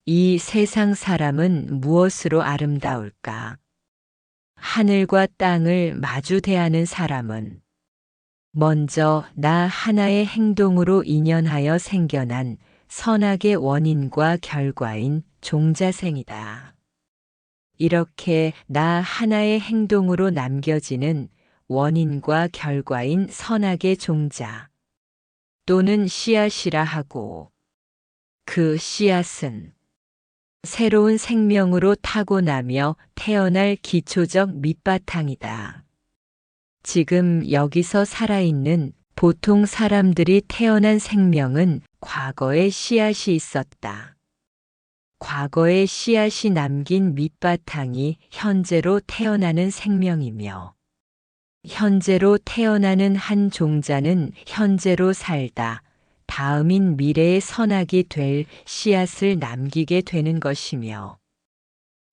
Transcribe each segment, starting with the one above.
이 세상 사람은 무엇으로 아름다울까? 하늘과 땅을 마주 대하는 사람은 먼저 나 하나의 행동으로 인연하여 생겨난 선악의 원인과 결과인 종자생이다. 이렇게 나 하나의 행동으로 남겨지는 원인과 결과인 선악의 종자 또는 씨앗이라 하고, 그 씨앗은 새로운 생명으로 타고나며 태어날 기초적 밑바탕이다. 지금 여기서 살아있는 보통 사람들이 태어난 생명은 과거에 씨앗이 있었다. 과거의 씨앗이 남긴 밑바탕이 현재로 태어나는 생명이며, 현재로 태어나는 한 종자는 현재로 살다 다음인 미래의 선악이 될 씨앗을 남기게 되는 것이며,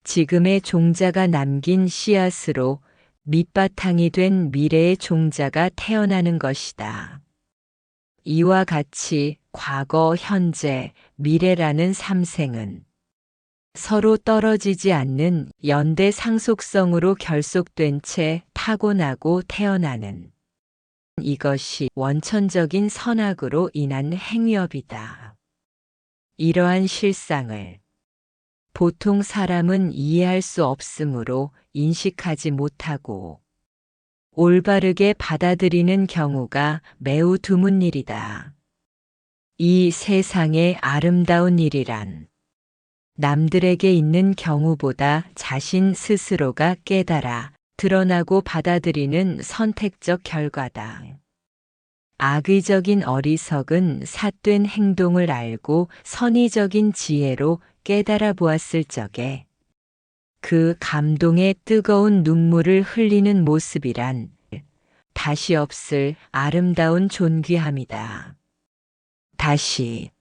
지금의 종자가 남긴 씨앗으로 밑바탕이 된 미래의 종자가 태어나는 것이다. 이와 같이 과거, 현재, 미래라는 삼생은 서로 떨어지지 않는 연대 상속성으로 결속된 채 타고나고 태어나는, 이것이 원천적인 선악으로 인한 행위업이다. 이러한 실상을 보통 사람은 이해할 수 없으므로 인식하지 못하고 올바르게 받아들이는 경우가 매우 드문 일이다. 이 세상의 아름다운 일이란 남들에게 있는 경우보다 자신 스스로가 깨달아 드러나고 받아들이는 선택적 결과다. 악의적인 어리석은 삿된 행동을 알고 선의적인 지혜로 깨달아 보았을 적에 그 감동의 뜨거운 눈물을 흘리는 모습이란 다시 없을 아름다운 존귀함이다. 다시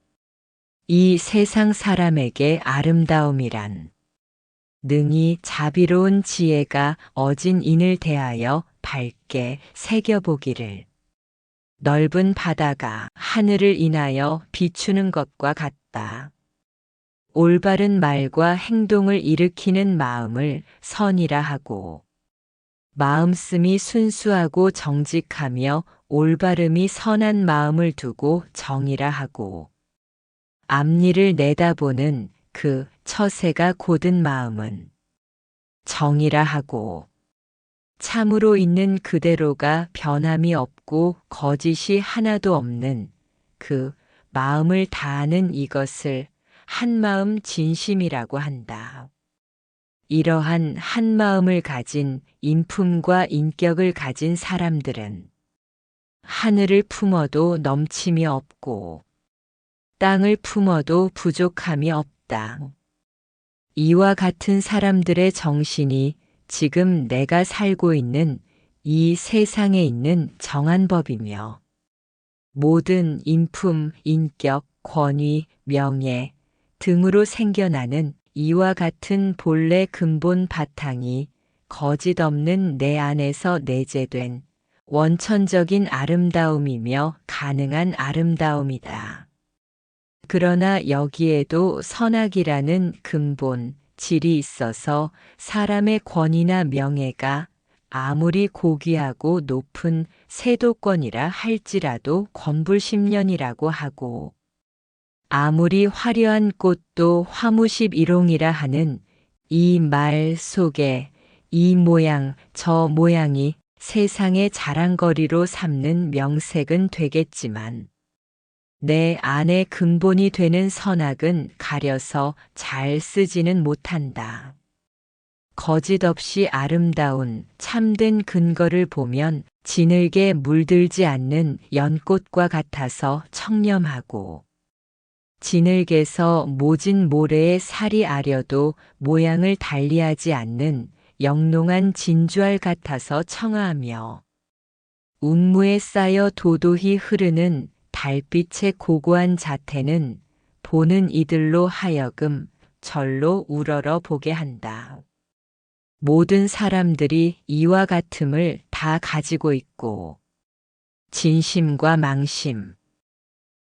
이 세상 사람에게 아름다움이란 능히 자비로운 지혜가 어진 인을 대하여 밝게 새겨보기를 넓은 바다가 하늘을 인하여 비추는 것과 같다. 올바른 말과 행동을 일으키는 마음을 선이라 하고, 마음씀이 순수하고 정직하며 올바름이 선한 마음을 두고 정이라 하고, 앞니를 내다보는 그 처세가 곧은 마음은 정이라 하고, 참으로 있는 그대로가 변함이 없고 거짓이 하나도 없는 그 마음을 다하는 이것을 한마음 진심이라고 한다. 이러한 한마음을 가진 인품과 인격을 가진 사람들은 하늘을 품어도 넘침이 없고 땅을 품어도 부족함이 없다. 이와 같은 사람들의 정신이 지금 내가 살고 있는 이 세상에 있는 정한 법이며, 모든 인품, 인격, 권위, 명예 등으로 생겨나는 이와 같은 본래 근본 바탕이 거짓 없는 내 안에서 내재된 원천적인 아름다움이며 가능한 아름다움이다. 그러나 여기에도 선악이라는 근본, 질이 있어서 사람의 권위나 명예가 아무리 고귀하고 높은 세도권이라 할지라도 권불십년이라고 하고, 아무리 화려한 꽃도 화무십일홍이라 하는 이 말 속에 이 모양 저 모양이 세상의 자랑거리로 삼는 명색은 되겠지만, 내 안의 근본이 되는 선악은 가려서 잘 쓰지는 못한다. 거짓 없이 아름다운 참된 근거를 보면 진흙에 물들지 않는 연꽃과 같아서 청렴하고, 진흙에서 모진 모래의 살이 아려도 모양을 달리하지 않는 영롱한 진주알 같아서 청아하며, 운무에 쌓여 도도히 흐르는 달빛의 고고한 자태는 보는 이들로 하여금 절로 우러러 보게 한다. 모든 사람들이 이와 같음을 다 가지고 있고, 진심과 망심,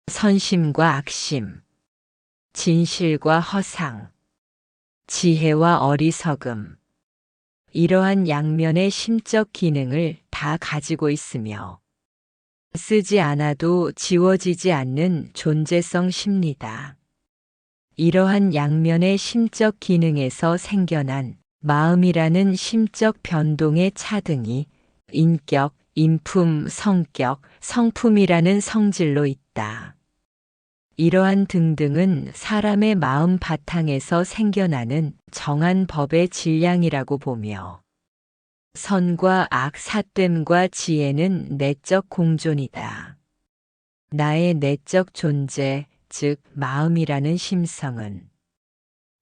선심과 악심, 진실과 허상, 지혜와 어리석음, 이러한 양면의 심적 기능을 다 가지고 있으며 쓰지 않아도 지워지지 않는 존재성 심리다. 이러한 양면의 심적 기능에서 생겨난 마음이라는 심적 변동의 차등이 인격, 인품, 성격, 성품이라는 성질로 있다. 이러한 등등은 사람의 마음 바탕에서 생겨나는 정한 법의 질량이라고 보며 선과 악, 삿됨과 지혜는 내적 공존이다. 나의 내적 존재, 즉 마음이라는 심성은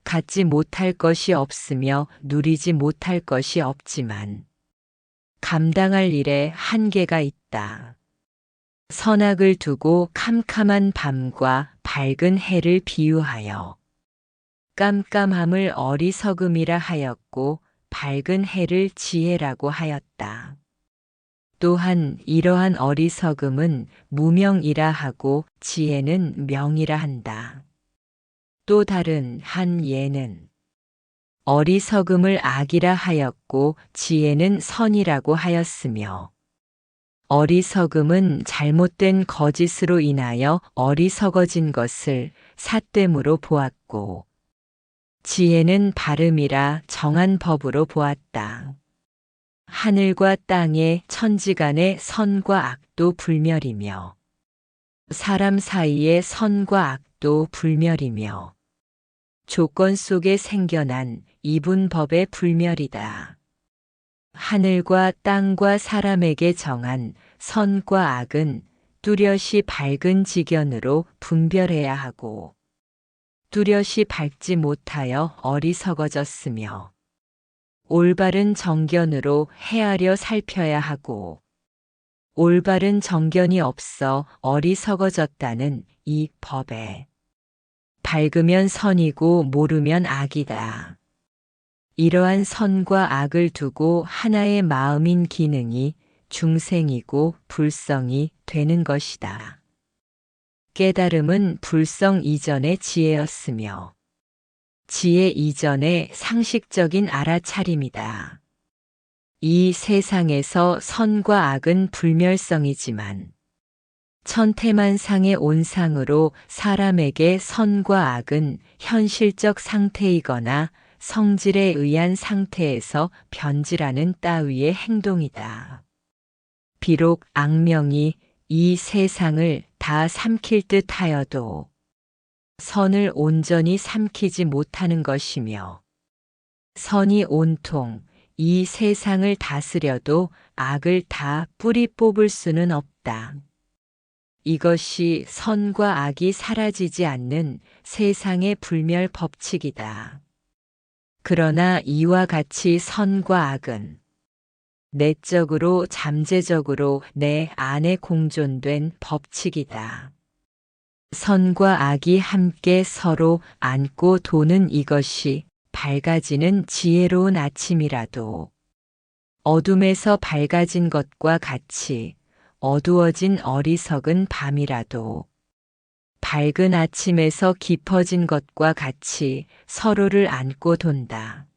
갖지 못할 것이 없으며 누리지 못할 것이 없지만 감당할 일에 한계가 있다. 선악을 두고 캄캄한 밤과 밝은 해를 비유하여 깜깜함을 어리석음이라 하였고 밝은 해를 지혜라고 하였다. 또한 이러한 어리석음은 무명이라 하고 지혜는 명이라 한다. 또 다른 한 예는 어리석음을 악이라 하였고 지혜는 선이라고 하였으며 어리석음은 잘못된 거짓으로 인하여 어리석어진 것을 삿됨으로 보았고 지혜는 바름이라 정한 법으로 보았다. 하늘과 땅의 천지간의 선과 악도 불멸이며 사람 사이의 선과 악도 불멸이며 조건 속에 생겨난 이분법의 불멸이다. 하늘과 땅과 사람에게 정한 선과 악은 뚜렷이 밝은 지견으로 분별해야 하고 뚜렷이 밝지 못하여 어리석어졌으며 올바른 정견으로 헤아려 살펴야 하고 올바른 정견이 없어 어리석어졌다는 이 법에 밝으면 선이고 모르면 악이다. 이러한 선과 악을 두고 하나의 마음인 기능이 중생이고 불성이 되는 것이다. 깨달음은 불성 이전의 지혜였으며 지혜 이전의 상식적인 알아차림이다. 이 세상에서 선과 악은 불멸성이지만 천태만상의 온상으로 사람에게 선과 악은 현실적 상태이거나 성질에 의한 상태에서 변질하는 따위의 행동이다. 비록 악명이 이 세상을 다 삼킬 듯 하여도 선을 온전히 삼키지 못하는 것이며 선이 온통 이 세상을 다스려도 악을 다 뿌리 뽑을 수는 없다. 이것이 선과 악이 사라지지 않는 세상의 불멸 법칙이다. 그러나 이와 같이 선과 악은 내적으로 잠재적으로 내 안에 공존된 법칙이다. 선과 악이 함께 서로 안고 도는 이것이 밝아지는 지혜로운 아침이라도 어둠에서 밝아진 것과 같이 어두워진 어리석은 밤이라도 밝은 아침에서 깊어진 것과 같이 서로를 안고 돈다.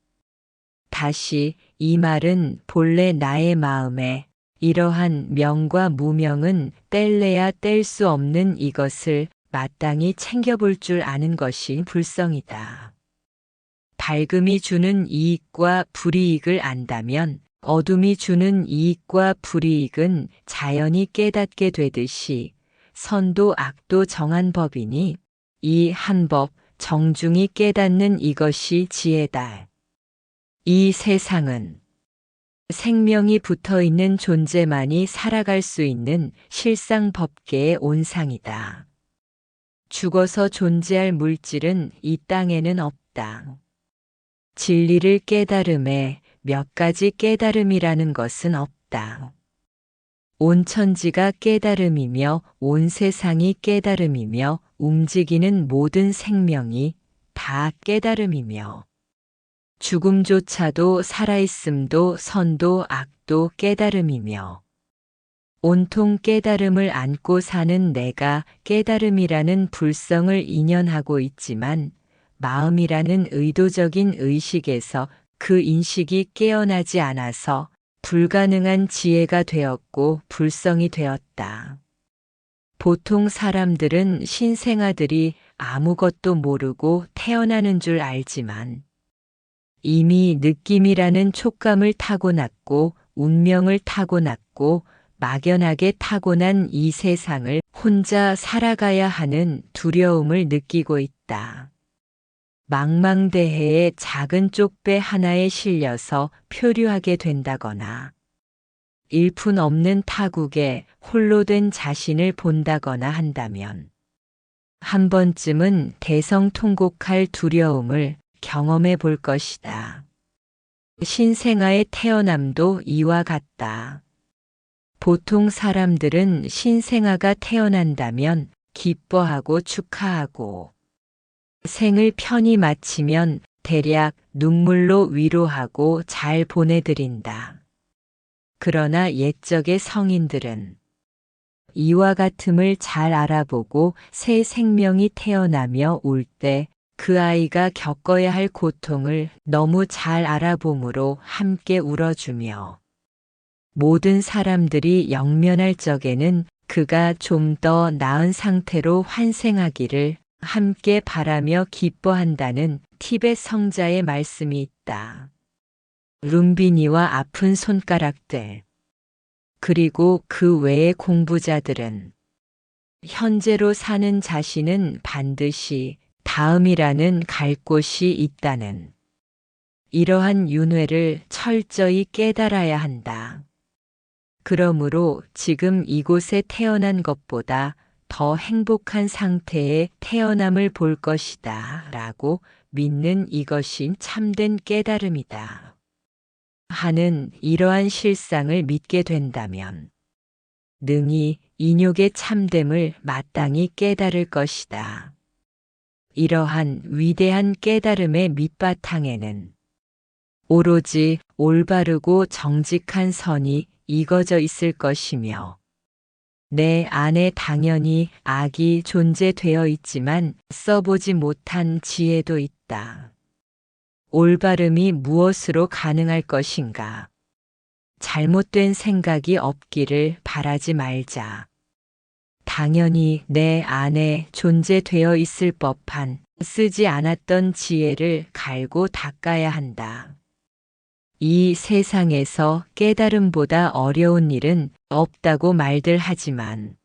다시 이 말은 본래 나의 마음에 이러한 명과 무명은 뗄래야 뗄 수 없는 이것을 마땅히 챙겨볼 줄 아는 것이 불성이다. 밝음이 주는 이익과 불이익을 안다면 어둠이 주는 이익과 불이익은 자연히 깨닫게 되듯이 선도 악도 정한 법이니 이 한 법 정중히 깨닫는 이것이 지혜다. 이 세상은 생명이 붙어 있는 존재만이 살아갈 수 있는 실상 법계의 온상이다. 죽어서 존재할 물질은 이 땅에는 없다. 진리를 깨달음에 몇 가지 깨달음이라는 것은 없다. 온 천지가 깨달음이며 온 세상이 깨달음이며 움직이는 모든 생명이 다 깨달음이며 죽음조차도 살아있음도 선도 악도 깨달음이며 온통 깨달음을 안고 사는 내가 깨달음이라는 불성을 인연하고 있지만 마음이라는 의도적인 의식에서 그 인식이 깨어나지 않아서 불가능한 지혜가 되었고 불성이 되었다. 보통 사람들은 신생아들이 아무것도 모르고 태어나는 줄 알지만 이미 느낌이라는 촉감을 타고났고 운명을 타고났고 막연하게 타고난 이 세상을 혼자 살아가야 하는 두려움을 느끼고 있다. 망망대해의 작은 쪽배 하나에 실려서 표류하게 된다거나 일푼 없는 타국에 홀로 된 자신을 본다거나 한다면 한 번쯤은 대성통곡할 두려움을 경험해 볼 것이다. 신생아의 태어남도 이와 같다. 보통 사람들은 신생아가 태어난다면 기뻐하고 축하하고 생을 편히 마치면 대략 눈물로 위로하고 잘 보내드린다. 그러나 옛적의 성인들은 이와 같음을 잘 알아보고 새 생명이 태어나며 울 때 그 아이가 겪어야 할 고통을 너무 잘 알아보므로 함께 울어주며 모든 사람들이 영면할 적에는 그가 좀 더 나은 상태로 환생하기를 함께 바라며 기뻐한다는 티벳 성자의 말씀이 있다. 룸비니와 아픈 손가락들 그리고 그 외의 공부자들은 현재로 사는 자신은 반드시 다음이라는 갈 곳이 있다는 이러한 윤회를 철저히 깨달아야 한다. 그러므로 지금 이곳에 태어난 것보다 더 행복한 상태의 태어남을 볼 것이다 라고 믿는 이것이 참된 깨달음이다. 하는 이러한 실상을 믿게 된다면 능히 인욕의 참됨을 마땅히 깨달을 것이다. 이러한 위대한 깨달음의 밑바탕에는 오로지 올바르고 정직한 선이 이거져 있을 것이며 내 안에 당연히 악이 존재되어 있지만 써보지 못한 지혜도 있다. 올바름이 무엇으로 가능할 것인가? 잘못된 생각이 없기를 바라지 말자. 당연히 내 안에 존재되어 있을 법한 쓰지 않았던 지혜를 갈고 닦아야 한다. 이 세상에서 깨달음보다 어려운 일은 없다고 말들 하지만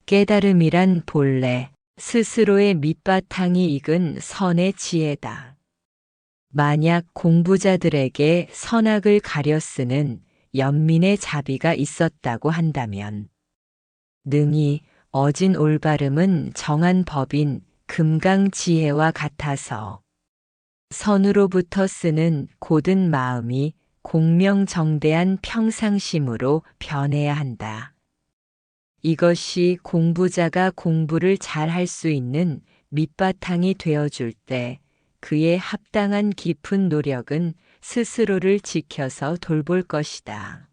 깨달음이란 본래 스스로의 밑바탕이 익은 선의 지혜다. 만약 공부자들에게 선악을 가려 쓰는 연민의 자비가 있었다고 한다면 능히 어진 올바름은 정한 법인 금강지혜와 같아서 선으로부터 쓰는 고든 마음이 공명정대한 평상심으로 변해야 한다. 이것이 공부자가 공부를 잘 할 수 있는 밑바탕이 되어줄 때 그의 합당한 깊은 노력은 스스로를 지켜서 돌볼 것이다.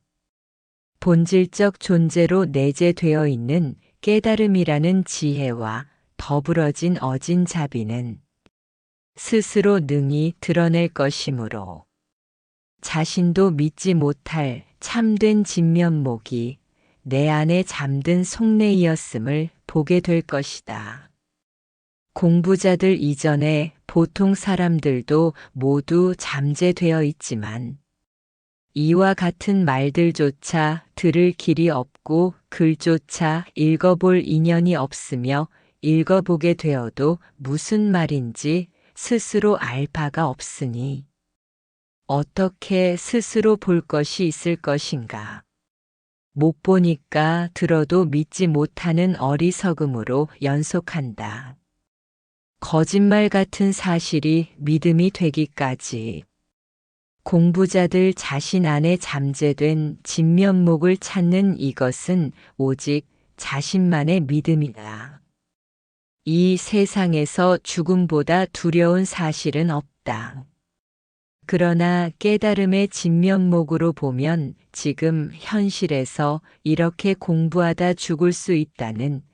본질적 존재로 내재되어 있는 깨달음이라는 지혜와 더불어진 어진 자비는 스스로 능히 드러낼 것이므로 자신도 믿지 못할 참된 진면목이 내 안에 잠든 속내이었음을 보게 될 것이다. 공부자들 이전에 보통 사람들도 모두 잠재되어 있지만 이와 같은 말들조차 들을 길이 없고 글조차 읽어볼 인연이 없으며 읽어보게 되어도 무슨 말인지 스스로 알 바가 없으니 어떻게 스스로 볼 것이 있을 것인가. 못 보니까 들어도 믿지 못하는 어리석음으로 연속한다. 거짓말 같은 사실이 믿음이 되기까지 공부자들 자신 안에 잠재된 진면목을 찾는 이것은 오직 자신만의 믿음이다. 이 세상에서 죽음보다 두려운 사실은 없다. 그러나 깨달음의 진면목으로 보면 지금 현실에서 이렇게 공부하다 죽을 수 있다는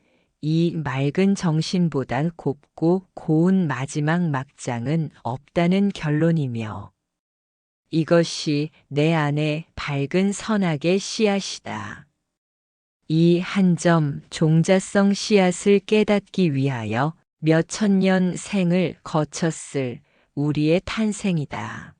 이 맑은 정신보다 곱고 고운 마지막 막장은 없다는 결론이며 이것이 내 안에 밝은 선악의 씨앗이다. 이 한 점 종자성 씨앗을 깨닫기 위하여 몇 천년 생을 거쳤을 우리의 탄생이다.